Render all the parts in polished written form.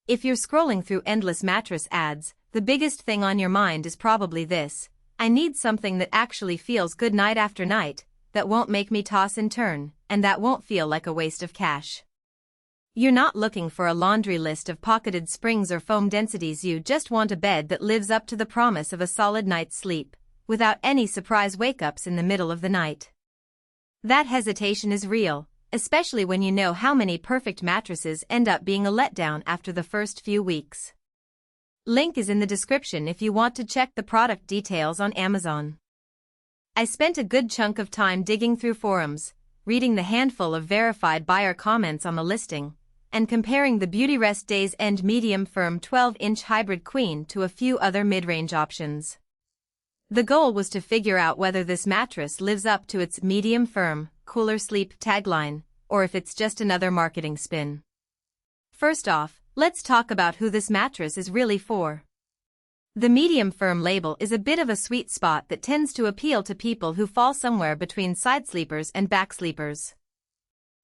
If you're scrolling through endless mattress ads, the biggest thing on your mind is probably this: I need something that actually feels good night after night, that won't make me toss and turn, and that won't feel like a waste of cash. You're not looking for a laundry list of pocketed springs or foam densities, you just want a bed that lives up to the promise of a solid night's sleep, without any surprise wake-ups in the middle of the night. That hesitation is real, especially when you know how many perfect mattresses end up being a letdown after the first few weeks. Link is in the description if you want to check the product details on Amazon. I spent a good chunk of time digging through forums, reading the handful of verified buyer comments on the listing, and comparing the Beautyrest Days End medium firm 12-inch hybrid queen to a few other mid-range options. The goal was to figure out whether this mattress lives up to its medium firm, cooler sleep tagline, or if it's just another marketing spin. First off, let's talk about who this mattress is really for. The medium firm label is a bit of a sweet spot that tends to appeal to people who fall somewhere between side sleepers and back sleepers.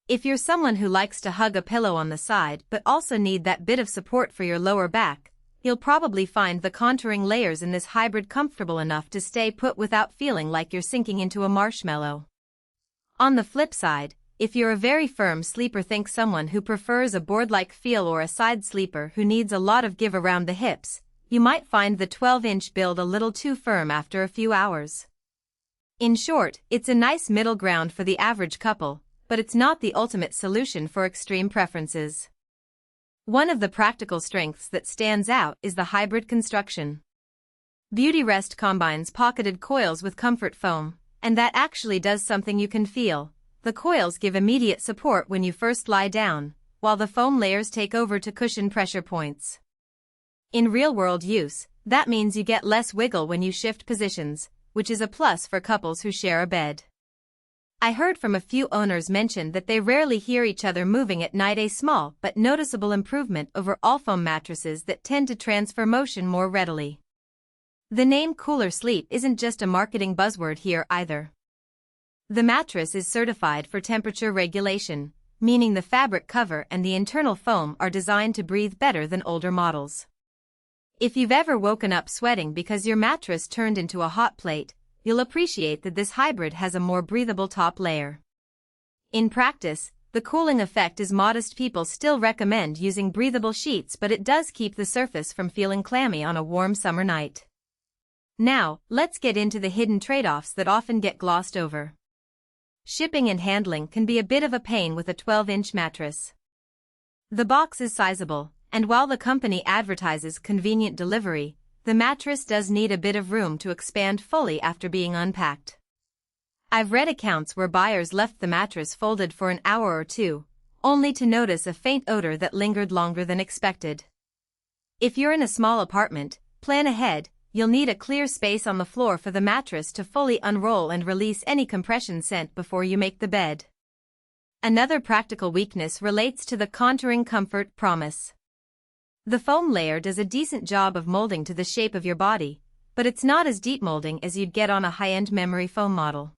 If you're someone who likes to hug a pillow on the side but also need that bit of support for your lower back, you'll probably find the contouring layers in this hybrid comfortable enough to stay put without feeling like you're sinking into a marshmallow. On the flip side, if you're a very firm sleeper, think someone who prefers a board-like feel or a side sleeper who needs a lot of give around the hips, you might find the 12-inch build a little too firm after a few hours. In short, it's a nice middle ground for the average couple, but it's not the ultimate solution for extreme preferences. One of the practical strengths that stands out is the hybrid construction. Beautyrest combines pocketed coils with comfort foam, and that actually does something you can feel. The coils give immediate support when you first lie down, while the foam layers take over to cushion pressure points. In real-world use, that means you get less wiggle when you shift positions, which is a plus for couples who share a bed. I heard from a few owners mention that they rarely hear each other moving at night, a small but noticeable improvement over all foam mattresses that tend to transfer motion more readily. The name cooler sleep isn't just a marketing buzzword here either. The mattress is certified for temperature regulation, meaning the fabric cover and the internal foam are designed to breathe better than older models. If you've ever woken up sweating because your mattress turned into a hot plate, you'll appreciate that this hybrid has a more breathable top layer. In practice, the cooling effect is modest. People still recommend using breathable sheets, but it does keep the surface from feeling clammy on a warm summer night. Now, let's get into the hidden trade-offs that often get glossed over. Shipping and handling can be a bit of a pain with a 12-inch mattress. The box is sizable, and while the company advertises convenient delivery, the mattress does need a bit of room to expand fully after being unpacked. I've read accounts where buyers left the mattress folded for an hour or two, only to notice a faint odor that lingered longer than expected. If you're in a small apartment, plan ahead. You'll need a clear space on the floor for the mattress to fully unroll and release any compression scent before you make the bed. Another practical weakness relates to the contouring comfort promise. The foam layer does a decent job of molding to the shape of your body, but it's not as deep molding as you'd get on a high-end memory foam model.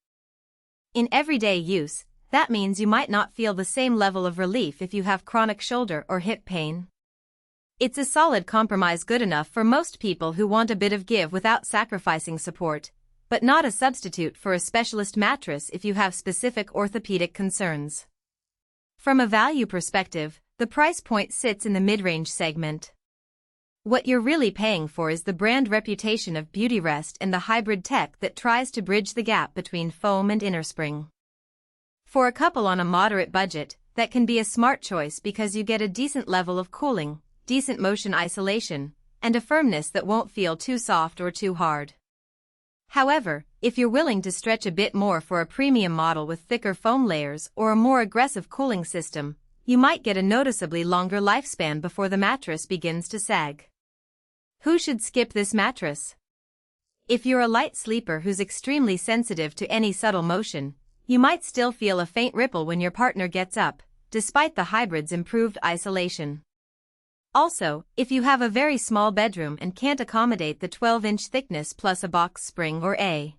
In everyday use, that means you might not feel the same level of relief if you have chronic shoulder or hip pain. It's a solid compromise, good enough for most people who want a bit of give without sacrificing support, but not a substitute for a specialist mattress if you have specific orthopedic concerns. From a value perspective, the price point sits in the mid-range segment. What you're really paying for is the brand reputation of Beautyrest and the hybrid tech that tries to bridge the gap between foam and innerspring. For a couple on a moderate budget, that can be a smart choice because you get a decent level of cooling, decent motion isolation, and a firmness that won't feel too soft or too hard. However, if you're willing to stretch a bit more for a premium model with thicker foam layers or a more aggressive cooling system, you might get a noticeably longer lifespan before the mattress begins to sag. Who should skip this mattress? If you're a light sleeper who's extremely sensitive to any subtle motion, you might still feel a faint ripple when your partner gets up, despite the hybrid's improved isolation. Also, if you have a very small bedroom and can't accommodate the 12-inch thickness plus a box spring or a